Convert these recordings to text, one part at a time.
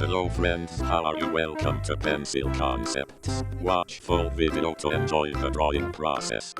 Hello friends, how are you? Welcome to Pencil Concepts. Watch full video to enjoy the drawing process.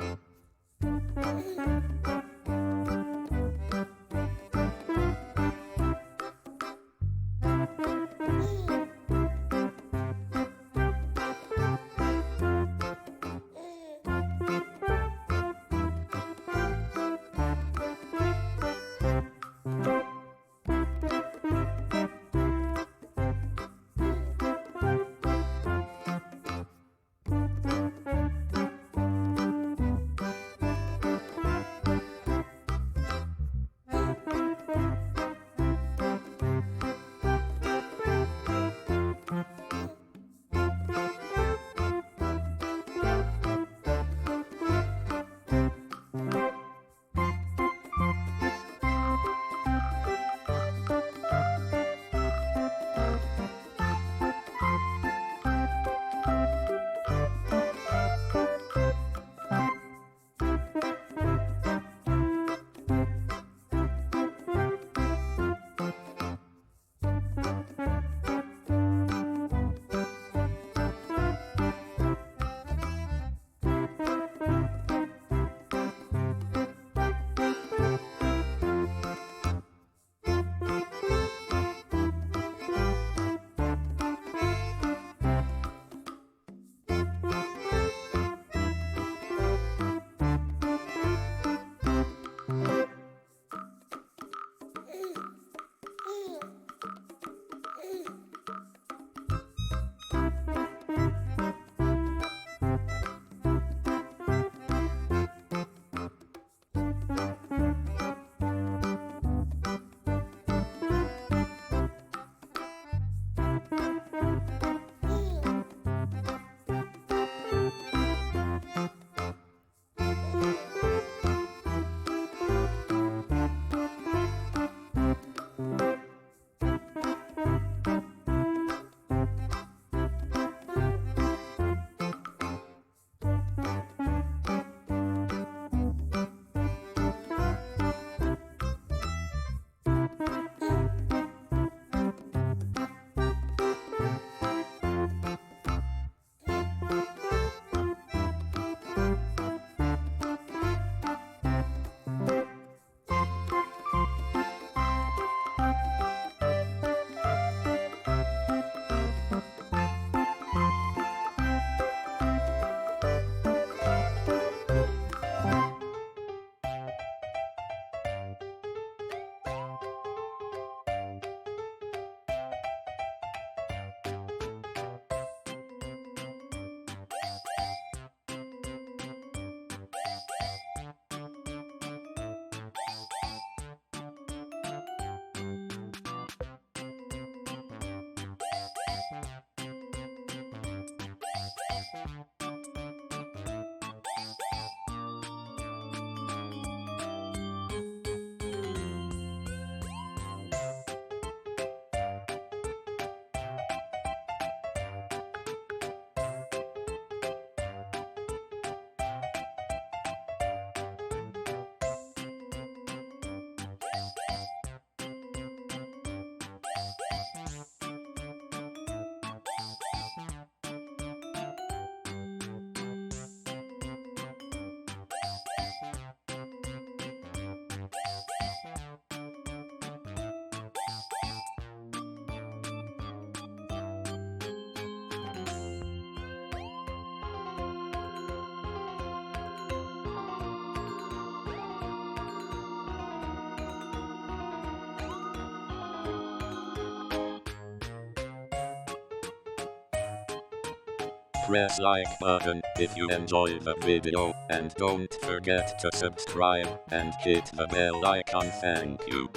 Press like button if you enjoy the video, and don't forget to subscribe and hit the bell icon. Thank you.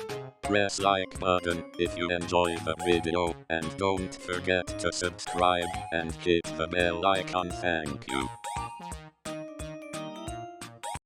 Press like button if you enjoy the video, and don't forget to subscribe and hit the bell icon. Thank you.